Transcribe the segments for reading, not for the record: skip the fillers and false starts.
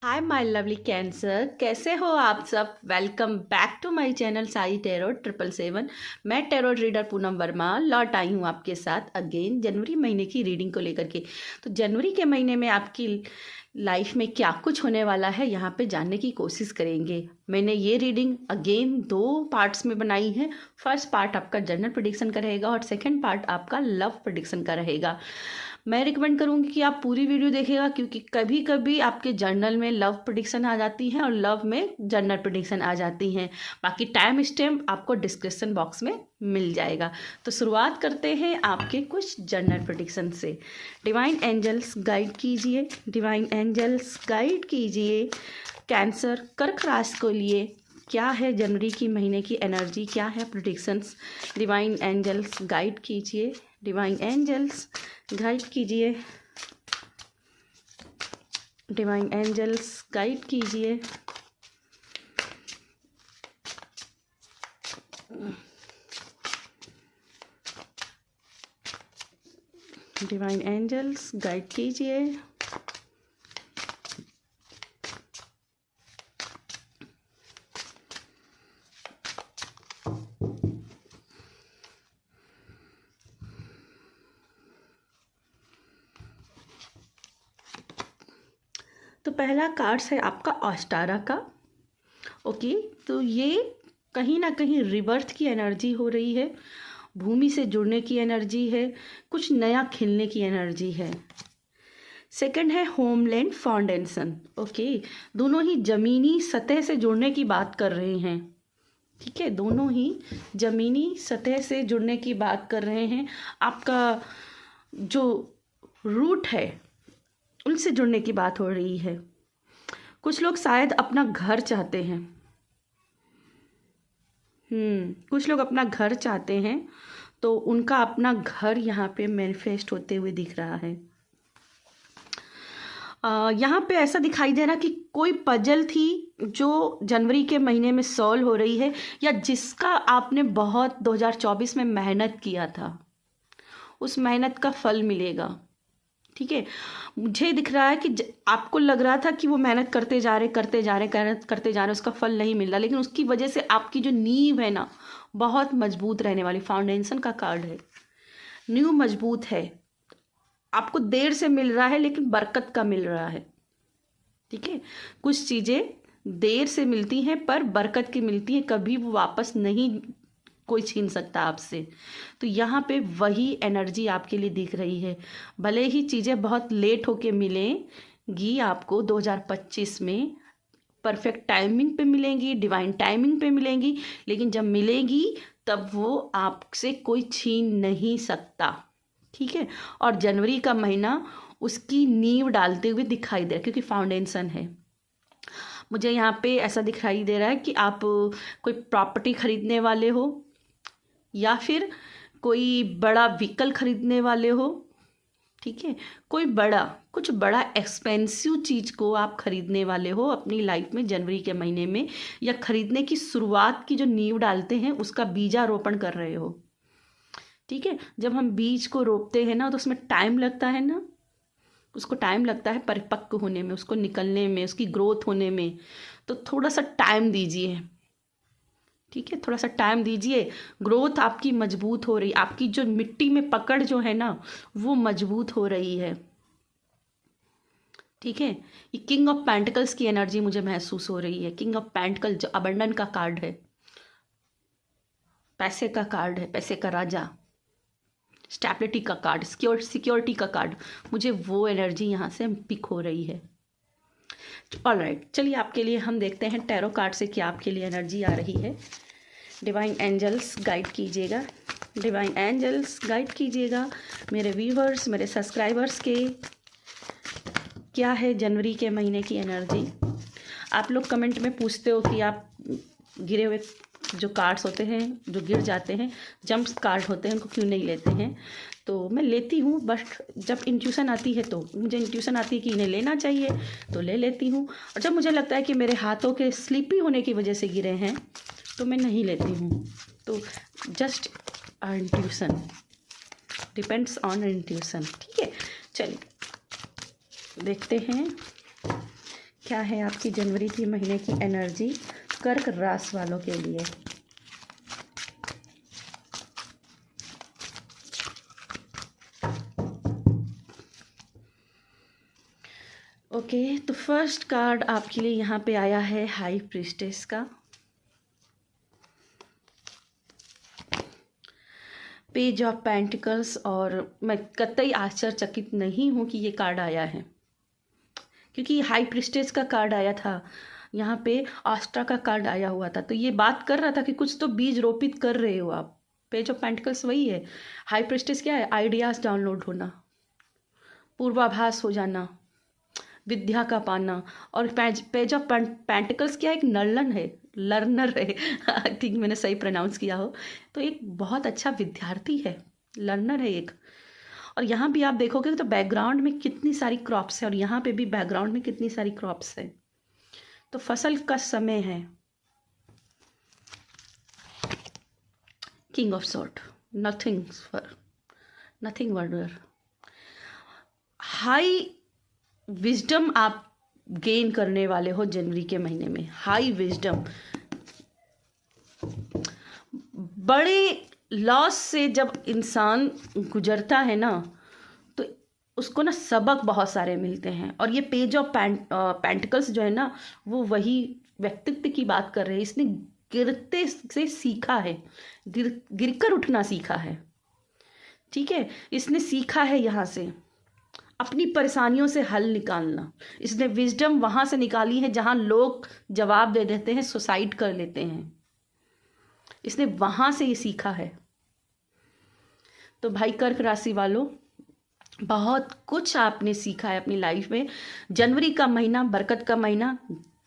Hi my lovely cancer, कैसे हो आप सब। Welcome back to my channel Sai tarot 777। मैं टैरो रीडर पूनम वर्मा लौट आई हूँ आपके साथ अगेन जनवरी महीने की रीडिंग को लेकर के। तो जनवरी के महीने में आपकी लाइफ में क्या कुछ होने वाला है यहाँ पे जानने की कोशिश करेंगे। मैंने ये रीडिंग अगेन 2 पार्ट्स में बनाई है। फर्स्ट पार्ट आपका जनरल प्रेडिक्शन का रहेगा और सेकेंड पार्ट आपका लव प्रेडिक्शन का रहेगा। मैं रिकमेंड करूँगी कि आप पूरी वीडियो देखिएगा, क्योंकि कभी कभी आपके जर्नल में लव प्रेडिक्शन आ जाती हैं और लव में जनरल प्रेडिक्शन आ जाती हैं। बाकी टाइम स्टैम्प आपको डिस्क्रिप्शन बॉक्स में मिल जाएगा। तो शुरुआत करते हैं आपके कुछ जनरल प्रेडिक्शन से। डिवाइन एंजल्स गाइड कीजिए, डिवाइन एंजल्स गाइड कीजिए कैंसर कर्क राशि को लिए क्या है जनवरी की महीने की एनर्जी, क्या है प्रेडिक्शंस। डिवाइन एंजल्स गाइड कीजिए, डिवाइन एंजल्स गाइड कीजिए, डिवाइन एंजल्स गाइड कीजिए। डिवाइन एंजल्स गाइड कीजिए। तो पहला कार्ड्स है आपका ऑस्टारा का। ओके, तो ये कहीं ना कहीं रिबर्थ की एनर्जी हो रही है, भूमि से जुड़ने की एनर्जी है, कुछ नया खिलने की एनर्जी है। सेकंड है होमलैंड फाउंडेशन। ओके, दोनों ही ज़मीनी सतह से जुड़ने की बात कर रहे हैं। ठीक है, दोनों ही ज़मीनी सतह से जुड़ने की बात कर रहे हैं। आपका जो रूट है उनसे जुड़ने की बात हो रही है। कुछ लोग शायद अपना घर चाहते हैं। कुछ लोग अपना घर चाहते हैं, तो उनका अपना घर यहाँ पे मैनिफेस्ट होते हुए दिख रहा है। यहाँ पे ऐसा दिखाई दे रहा कि कोई पजल थी जो जनवरी के महीने में सॉल्व हो रही है, या जिसका आपने बहुत 2024 में मेहनत किया था, उस मेहनत का फल मिलेगा। ठीक है, मुझे दिख रहा है कि आपको लग रहा था कि वो मेहनत करते जा रहे उसका फल नहीं मिल रहा, लेकिन उसकी वजह से आपकी जो नींव है ना बहुत मजबूत रहने वाली। फाउंडेशन का कार्ड है, नींव मजबूत है। आपको देर से मिल रहा है लेकिन बरकत का मिल रहा है। ठीक है, कुछ चीज़ें देर से मिलती हैं पर बरकत की मिलती हैं, कभी वो वापस नहीं कोई छीन सकता आपसे। तो यहाँ पे वही एनर्जी आपके लिए दिख रही है। भले ही चीज़ें बहुत लेट होके मिलेंगी आपको 2025 में, परफेक्ट टाइमिंग पे मिलेंगी, डिवाइन टाइमिंग पे मिलेंगी, लेकिन जब मिलेगी तब वो आपसे कोई छीन नहीं सकता। ठीक है, और जनवरी का महीना उसकी नींव डालते हुए दिखाई दे रहा है, क्योंकि फाउंडेशन है। मुझे यहाँ पे ऐसा दिखाई दे रहा है कि आप कोई प्रॉपर्टी खरीदने वाले हो, या फिर कोई बड़ा व्हीकल खरीदने वाले हो। ठीक है, कोई कुछ बड़ा एक्सपेंसिव चीज़ को आप खरीदने वाले हो अपनी लाइफ में जनवरी के महीने में, या खरीदने की शुरुआत की जो नींव डालते हैं उसका बीजारोपण कर रहे हो। ठीक है, जब हम बीज को रोपते हैं ना तो उसमें टाइम लगता है ना, उसको टाइम लगता है परिपक्व होने में, उसको निकलने में, उसकी ग्रोथ होने में। तो थोड़ा सा टाइम दीजिए। ठीक है, थोड़ा सा टाइम दीजिए, ग्रोथ आपकी मजबूत हो रही, आपकी जो मिट्टी में पकड़ जो है ना वो मजबूत हो रही है। ठीक है, ये किंग ऑफ पेंटिकल्स की एनर्जी मुझे महसूस हो रही है। किंग ऑफ पेंटिकल जो अबंडन का कार्ड है, पैसे का कार्ड है, पैसे का राजा, स्टेबिलिटी का कार्ड, सिक्योरिटी का कार्ड, मुझे वो एनर्जी यहाँ से पिक हो रही है। ऑलराइट, चलिए आपके लिए हम देखते हैं टैरो कार्ड से क्या आपके लिए एनर्जी आ रही है। डिवाइन एंजल्स गाइड कीजिएगा, डिवाइन एंजल्स गाइड कीजिएगा मेरे व्यूवर्स, मेरे सब्सक्राइबर्स के क्या है जनवरी के महीने की एनर्जी। आप लोग कमेंट में पूछते हो कि आप गिरे हुए जो कार्ड्स होते हैं, जो गिर जाते हैं, जंप्स कार्ड होते हैं, उनको क्यों नहीं लेते हैं। तो मैं लेती हूँ, बट जब इंट्यूशन आती है तो मुझे इंट्यूशन आती है कि इन्हें लेना चाहिए तो ले लेती हूँ, और जब मुझे लगता है कि मेरे हाथों के स्लिपी होने की वजह से गिरे हैं तो मैं नहीं लेती हूँ। तो just intuition, depends on intuition. ठीक है, चलिए देखते हैं क्या है आपकी जनवरी के महीने की एनर्जी कर्क राशि वालों के लिए। ओके, तो फर्स्ट कार्ड आपके लिए यहाँ पे आया है हाई प्रीस्टेस का, पेज ऑफ पेंटिकल्स, और मैं कतई आश्चर्यचकित नहीं हूँ कि ये कार्ड आया है, क्योंकि हाई प्रीस्टेस का कार्ड आया था, यहाँ पे आस्ट्रा का कार्ड आया हुआ था, तो ये बात कर रहा था कि कुछ तो बीज रोपित कर रहे हो आप। पेज ऑफ पेंटिकल्स वही है, हाई प्रीस्टेस क्या है, आइडियाज़ डाउनलोड होना, पूर्वाभास हो जाना, विद्या का पाना, और पेज ऑफ पेंटिकल्स क्या एक नर्लन है, लर्नर है, आई थिंक मैंने सही प्रोनाउंस किया हो, तो एक बहुत अच्छा विद्यार्थी है, लर्नर है एक। और यहाँ भी आप देखोगे तो बैकग्राउंड में कितनी सारी क्रॉप्स है, और यहाँ पे भी बैकग्राउंड में कितनी सारी क्रॉप्स है, तो फसल का समय है। किंग ऑफ सॉर्ड, नथिंग वर्डर, हाई विजडम आप गेन करने वाले हो जनवरी के महीने में, हाई विजडम। बड़े लॉस से जब इंसान गुजरता है ना, तो उसको ना सबक बहुत सारे मिलते हैं, और ये पेज ऑफ पेंटिकल्स जो है ना, वो वही व्यक्तित्व की बात कर रहे हैं। इसने गिरते से सीखा है, गिरकर उठना सीखा है, ठीक है, इसने सीखा है यहाँ से अपनी परेशानियों से हल निकालना। इसने विजडम वहाँ से निकाली है जहाँ लोग जवाब दे देते हैं, सुसाइड कर लेते हैं, इसने वहाँ से ये सीखा है। तो भाई कर्क राशि वालों, बहुत कुछ आपने सीखा है अपनी लाइफ में। जनवरी का महीना बरकत का महीना,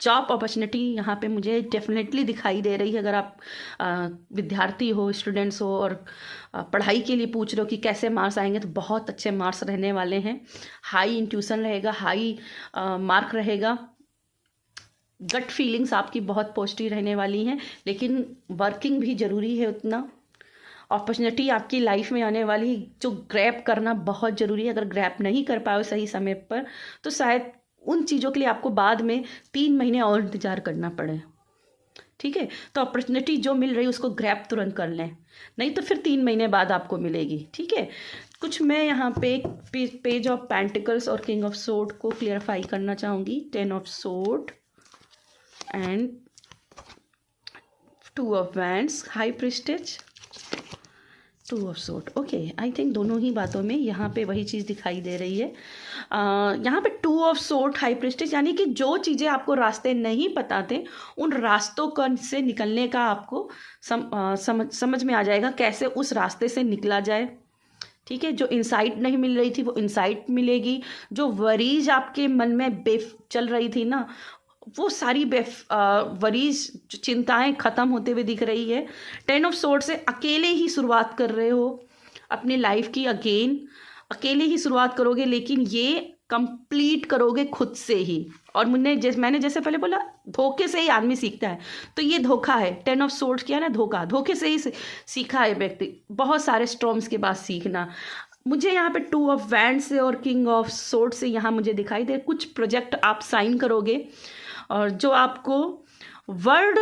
जॉब अपॉर्चुनिटी यहाँ पे मुझे डेफिनेटली दिखाई दे रही है। अगर आप विद्यार्थी हो, स्टूडेंट्स हो, और पढ़ाई के लिए पूछ रहे हो कि कैसे मार्क्स आएंगे, तो बहुत अच्छे मार्क्स रहने वाले हैं। हाई इंट्यूशन रहेगा, हाई मार्क रहेगा, गट फीलिंग्स आपकी बहुत पॉजिटिव रहने वाली हैं, लेकिन वर्किंग भी ज़रूरी है उतना। अपॉर्चुनिटी आपकी लाइफ में आने वाली, जो ग्रैब करना बहुत ज़रूरी है। अगर ग्रैब नहीं कर पाओ सही समय पर, तो शायद उन चीज़ों के लिए आपको बाद में 3 महीने और इंतज़ार करना पड़े, ठीक है। तो अपॉर्चुनिटी जो मिल रही है उसको ग्रैब तुरंत कर लें, नहीं तो फिर 3 महीने बाद आपको मिलेगी, ठीक है। कुछ मैं यहाँ पे पेज ऑफ पेंटिकल्स और किंग ऑफ सोर्ड को क्लियरफाई करना चाहूँगी। 10 of sword and 2 of wands, high priestess, 2 of sword. Okay, I think दोनों ही बातों में यहाँ पे वही चीज़ दिखाई दे रही है। यहाँ पे 2 ऑफ सोर्ड, हाई प्रीस्टेज, यानी कि जो चीज़ें आपको रास्ते नहीं पता थे, उन रास्तों से निकलने का आपको समझ में आ जाएगा, कैसे उस रास्ते से निकला जाए, ठीक है। जो इंसाइट नहीं मिल रही थी वो इंसाइट मिलेगी। जो वरीज आपके मन में चल रही थी ना, वो सारी वरीज चिंताएं खत्म होते हुए दिख रही है। 10 ऑफ सोर्ड से अकेले ही शुरुआत कर रहे हो अपनी लाइफ की, अगेन अकेले ही शुरुआत करोगे, लेकिन ये कंप्लीट करोगे खुद से ही। और मैंने जैसे पहले बोला, धोखे से ही आदमी सीखता है, तो ये धोखा है। 10 ऑफ सोर्ड किया ना, धोखे से ही सीखा है व्यक्ति, बहुत सारे स्टॉर्म्स के बाद सीखना। मुझे यहाँ पे 2 ऑफ वैंड से और किंग ऑफ सोर्ड से यहाँ मुझे दिखाई दे कुछ प्रोजेक्ट आप साइन करोगे, और जो आपको वर्ल्ड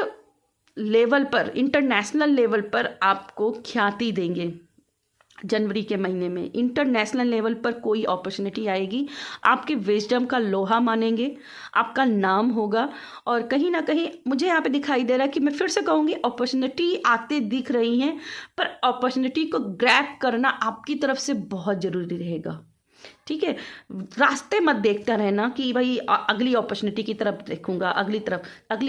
लेवल पर, इंटरनेशनल लेवल पर आपको ख्याति देंगे। जनवरी के महीने में इंटरनेशनल लेवल पर कोई अपॉर्चुनिटी आएगी, आपके विजडम का लोहा मानेंगे, आपका नाम होगा। और कहीं ना कहीं मुझे यहाँ पे दिखाई दे रहा है कि मैं फिर से कहूँगी, अपॉर्चुनिटी आते दिख रही हैं, पर अपॉर्चुनिटी को ग्रैब करना आपकी तरफ से बहुत ज़रूरी रहेगा, ठीक है। रास्ते मत देखता रहना कि भाई अगली अपॉर्चुनिटी की तरफ देखूंगा, अगली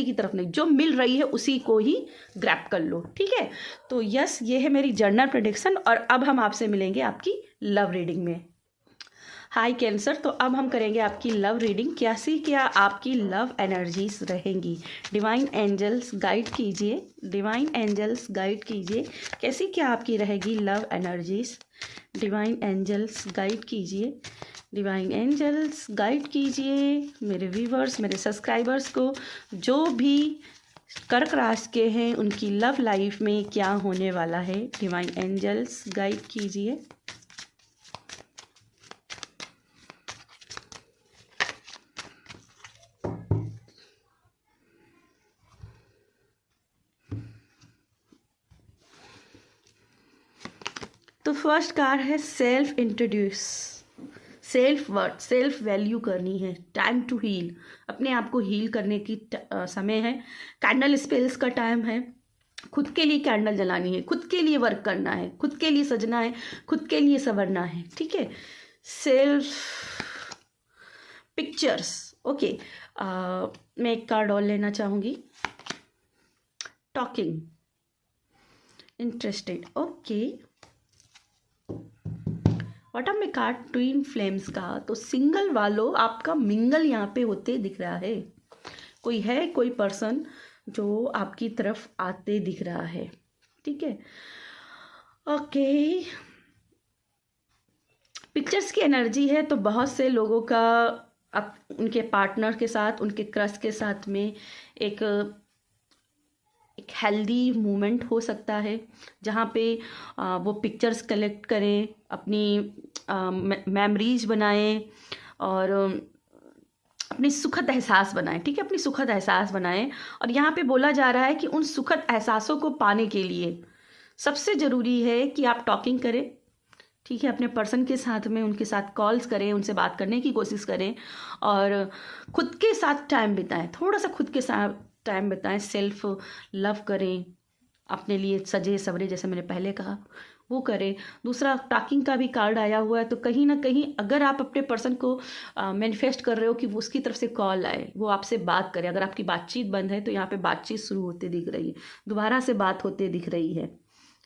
की तरफ नहीं, जो मिल रही है उसी को ही ग्रैब कर लो, ठीक है। तो यस, ये है मेरी जर्नल प्रेडिक्शन, और अब हम आपसे मिलेंगे आपकी लव रीडिंग में। हाय कैंसर, तो अब हम करेंगे आपकी लव रीडिंग, कैसी क्या आपकी लव एनर्जीज रहेंगी। डिवाइन एंजल्स गाइड कीजिए, डिवाइन एंजल्स गाइड कीजिए, कैसी क्या आपकी रहेगी love energies. Divine angels guide कीजिए, डिवाइन एंजल्स गाइड कीजिए मेरे व्यूवर्स, मेरे सब्सक्राइबर्स को, जो भी कर्क राशि के हैं उनकी लव लाइफ में क्या होने वाला है। डिवाइन एंजल्स गाइड कीजिए। तो फर्स्ट कार्ड है self introduce, self worth, self value करनी है, टाइम टू हील, अपने आप को हील करने की समय है। कैंडल स्पेल्स का टाइम है, खुद के लिए कैंडल जलानी है, खुद के लिए वर्क करना है, खुद के लिए सजना है, खुद के लिए संवरना है, ठीक है। Self pictures, okay. मैं एक कार्ड और लेना चाहूँगी, talking, interested, okay. What are my card, twin flames का। तो सिंगल वालों, आपका मिंगल यहाँ पे होते दिख रहा है, कोई है, कोई पर्सन जो आपकी तरफ आते दिख रहा है, ठीक है, ओके। पिक्चर्स की एनर्जी है, तो बहुत से लोगों का अब उनके पार्टनर के साथ, उनके क्रश के साथ में एक हेल्दी मूवमेंट हो सकता है, जहाँ पे वो पिक्चर्स कलेक्ट करें, अपनी मेमोरीज बनाएं और अपनी सुखद एहसास बनाएं, ठीक है, अपनी सुखद एहसास बनाएं। और यहाँ पे बोला जा रहा है कि उन सुखद एहसासों को पाने के लिए सबसे ज़रूरी है कि आप टॉकिंग करें, ठीक है, अपने पर्सन के साथ में, उनके साथ कॉल्स करें, उनसे बात करने की कोशिश करें और खुद के साथ टाइम बिताएं, थोड़ा सा खुद के साथ टाइम बिताएं, सेल्फ लव करें, अपने लिए सजे सवरे, जैसे मैंने पहले कहा, वो करें। दूसरा, टॉकिंग का भी कार्ड आया हुआ है, तो कहीं ना कहीं अगर आप अपने पर्सन को मैनिफेस्ट कर रहे हो कि वो उसकी तरफ से कॉल आए, वो आपसे बात करे, अगर आपकी बातचीत बंद है तो यहाँ पे बातचीत शुरू होते दिख रही है, दोबारा से बात होते दिख रही है,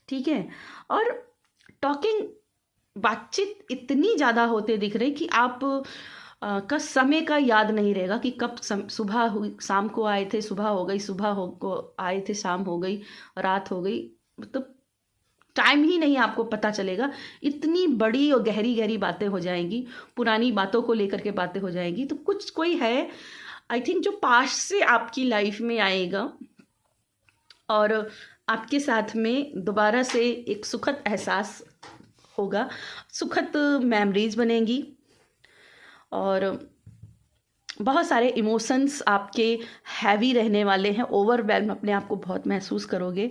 ठीक है। और टॉकिंग, बातचीत इतनी ज़्यादा होते दिख रही कि आप का समय का याद नहीं रहेगा कि कब सुबह हुई, शाम को आए थे, सुबह हो गई, को आए थे, शाम हो गई, रात हो गई, मतलब टाइम ही नहीं आपको पता चलेगा। इतनी बड़ी और गहरी गहरी बातें हो जाएंगी, पुरानी बातों को लेकर के बातें हो जाएंगी। तो कुछ कोई है, आई थिंक, जो पास्ट से आपकी लाइफ में आएगा और आपके साथ में दोबारा से एक सुखद एहसास होगा, सुखद मेमोरीज बनेंगी और बहुत सारे इमोशंस आपके हैवी रहने वाले हैं, ओवरवेल्म अपने आप को बहुत महसूस करोगे,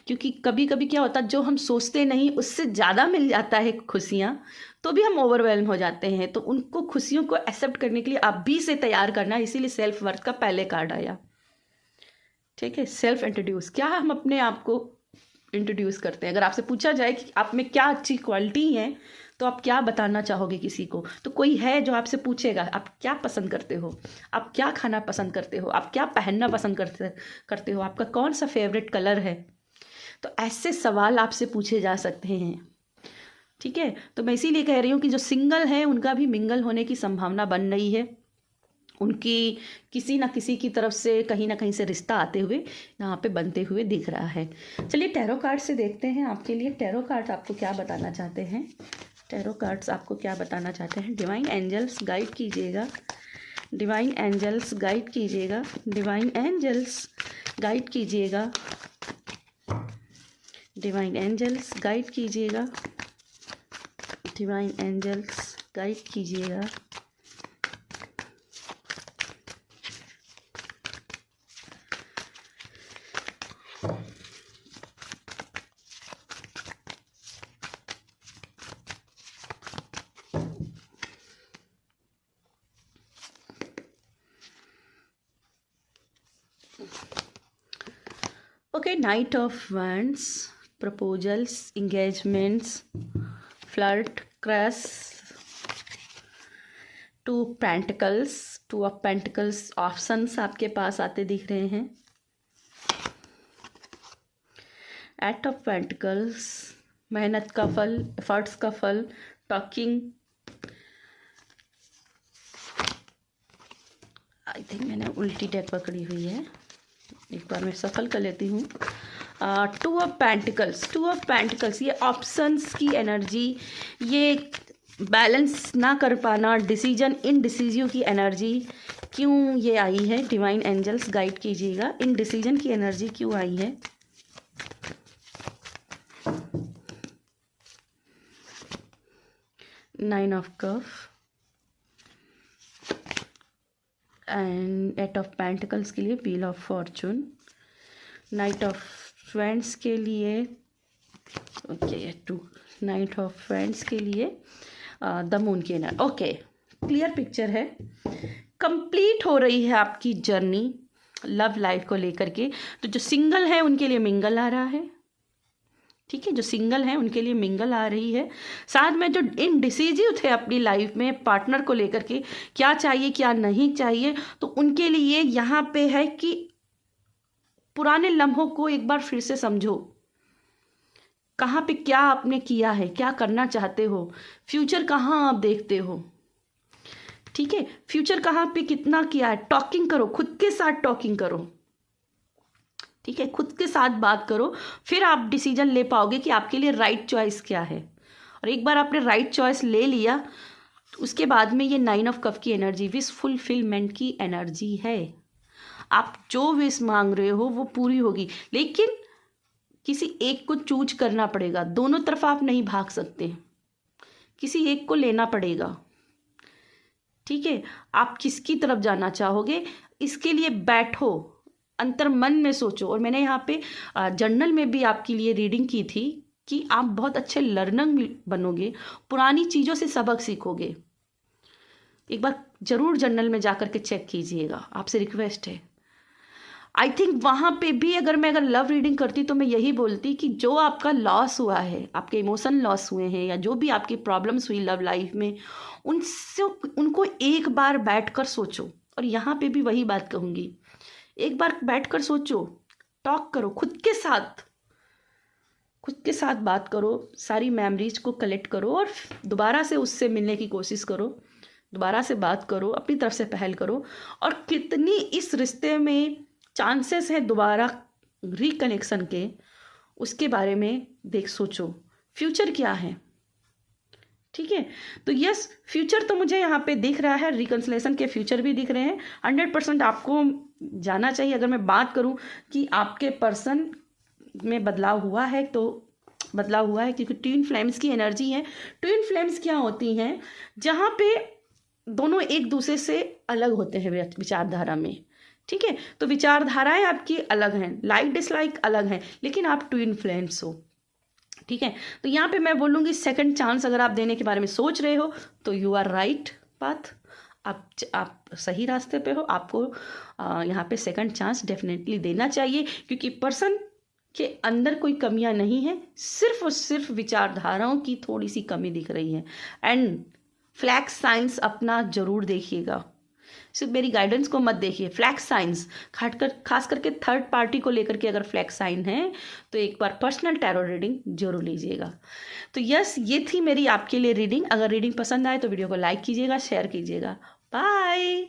क्योंकि कभी कभी क्या होता है, जो हम सोचते नहीं उससे ज़्यादा मिल जाता है खुशियाँ, तो भी हम ओवरवेल्म हो जाते हैं। तो उनको खुशियों को एक्सेप्ट करने के लिए आप भी से तैयार करना, इसीलिए सेल्फ वर्थ का पहले कार्ड आया, ठीक है। सेल्फ इंट्रोड्यूस, क्या हम अपने आप को इंट्रोड्यूस करते हैं। अगर आपसे पूछा जाए कि आप में क्या अच्छी क्वालिटी है, तो आप क्या बताना चाहोगे किसी को। तो कोई है जो आपसे पूछेगा आप क्या पसंद करते हो, आप क्या खाना पसंद करते हो, आप क्या पहनना पसंद करते हो, आपका कौन सा फेवरेट कलर है। तो ऐसे सवाल आपसे पूछे जा सकते हैं, ठीक है। तो मैं इसीलिए कह रही हूँ कि जो सिंगल हैं उनका भी मिंगल होने की संभावना बन रही है, उनकी किसी ना किसी की तरफ से कहीं ना कहीं से रिश्ता आते हुए यहाँ पे बनते हुए दिख रहा है। चलिए टैरो कार्ड से देखते हैं आपके लिए टैरो कार्ड आपको क्या बताना चाहते हैं। टैरो कार्ड्स आपको क्या बताना चाहते हैं। डिवाइन एंजल्स गाइड कीजिएगा, डिवाइन एंजल्स गाइड कीजिएगा, डिवाइन एंजल्स गाइड कीजिएगा, डिवाइन एंजल्स गाइड कीजिएगा, डिवाइन एंजल्स गाइड कीजिएगा। Okay, Knight of Wands, proposals, engagements, flirt, crush, Two Pentacles, Two of Pentacles, options आपके पास आते दिख रहे हैं। Eight of Pentacles, मेहनत का फल, एफर्ट्स का फल, टॉकिंग। आई थिंक मैंने उल्टी डेक पकड़ी हुई है, एक बार मैं सफल कर लेती हूँ। Two of pentacles, two of pentacles, ये ऑप्शंस की एनर्जी, ये बैलेंस ना कर पाना, डिसीजन इनडिसीजिव की एनर्जी क्यों ये आई है। डिवाइन एंजल्स गाइड कीजिएगा, इनडिसीजन की एनर्जी क्यों आई है। Nine of cups and eight of pentacles के लिए wheel of fortune, knight of friends के लिए okay to knight of friends के लिए द मून की एनर्जी। ओके, क्लियर पिक्चर है। कंप्लीट हो रही है आपकी जर्नी लव लाइफ को लेकर के। तो जो सिंगल है उनके लिए मिंगल आ रहा है, ठीक है, जो सिंगल हैं उनके लिए मिंगल आ रही है। साथ में जो इनडिसिजिव थे अपनी लाइफ में पार्टनर को लेकर के, क्या चाहिए क्या नहीं चाहिए, तो उनके लिए यहाँ पे है कि पुराने लम्हों को एक बार फिर से समझो, कहाँ पे क्या आपने किया है, क्या करना चाहते हो, फ्यूचर कहाँ आप देखते हो, ठीक है, फ्यूचर कहाँ पे कितना किया है। टॉकिंग करो, खुद के साथ टॉकिंग करो, ठीक है, खुद के साथ बात करो, फिर आप डिसीजन ले पाओगे कि आपके लिए राइट चॉइस क्या है। और एक बार आपने राइट चॉइस ले लिया तो उसके बाद में ये 9 ऑफ कप की एनर्जी विश फुलफिलमेंट की एनर्जी है। आप जो विश मांग रहे हो वो पूरी होगी, लेकिन किसी एक को चूज करना पड़ेगा, दोनों तरफ आप नहीं भाग सकते, किसी एक को लेना पड़ेगा, ठीक है। आप किसकी तरफ जाना चाहोगे इसके लिए बैठो, अंतर मन में सोचो। और मैंने यहाँ पे जर्नल में भी आपके लिए रीडिंग की थी कि आप बहुत अच्छे लर्नर बनोगे, पुरानी चीज़ों से सबक सीखोगे। एक बार जरूर जर्नल में जाकर के चेक कीजिएगा, आपसे रिक्वेस्ट है। आई थिंक वहाँ पे भी अगर लव रीडिंग करती तो मैं यही बोलती कि जो आपका लॉस हुआ है, आपके इमोशन लॉस हुए हैं या जो भी आपकी प्रॉब्लम्स हुई लव लाइफ में, उनको एक बार बैठकर सोचो। और यहाँ पे भी वही बात कहूँगी, एक बार बैठकर सोचो, टॉक करो, खुद के साथ बात करो, सारी मेमोरीज को कलेक्ट करो और दोबारा से उससे मिलने की कोशिश करो, दोबारा से बात करो, अपनी तरफ से पहल करो। और कितनी इस रिश्ते में चांसेस है दोबारा रिकनेक्शन के, उसके बारे में सोचो, फ्यूचर क्या है, ठीक है। तो यस, फ्यूचर तो मुझे यहाँ पे दिख रहा है, रिकन्सिलेशन के फ्यूचर भी दिख रहे हैं। 100% आपको जाना चाहिए। अगर मैं बात करूँ कि आपके पर्सन में बदलाव हुआ है तो बदलाव हुआ है, क्योंकि ट्विन फ्लेम्स की एनर्जी है। ट्विन फ्लेम्स क्या होती हैं, जहाँ पे दोनों एक दूसरे से अलग होते हैं विचारधारा में, ठीक है। तो विचारधाराएं आपकी अलग हैं, लाइक डिसलाइक अलग हैं, लेकिन आप ट्विन फ्लेम्स हो, ठीक है। तो यहाँ पे मैं बोलूँगी सेकंड चांस अगर आप देने के बारे में सोच रहे हो तो यू आर राइट पाथ, आप सही रास्ते पे हो। आपको यहाँ पे सेकंड चांस डेफिनेटली देना चाहिए, क्योंकि पर्सन के अंदर कोई कमियां नहीं है, सिर्फ और सिर्फ विचारधाराओं की थोड़ी सी कमी दिख रही है। एंड फ्लैग साइंस अपना जरूर देखिएगा, सिर्फ मेरी गाइडेंस को मत देखिए। फ्लैग साइंस खास करके थर्ड पार्टी को लेकर के अगर फ्लैग साइन है तो एक बार पर्सनल टैरो रीडिंग जरूर लीजिएगा। तो यस, ये थी मेरी आपके लिए रीडिंग। अगर रीडिंग पसंद आए तो वीडियो को लाइक कीजिएगा, शेयर कीजिएगा। बाय।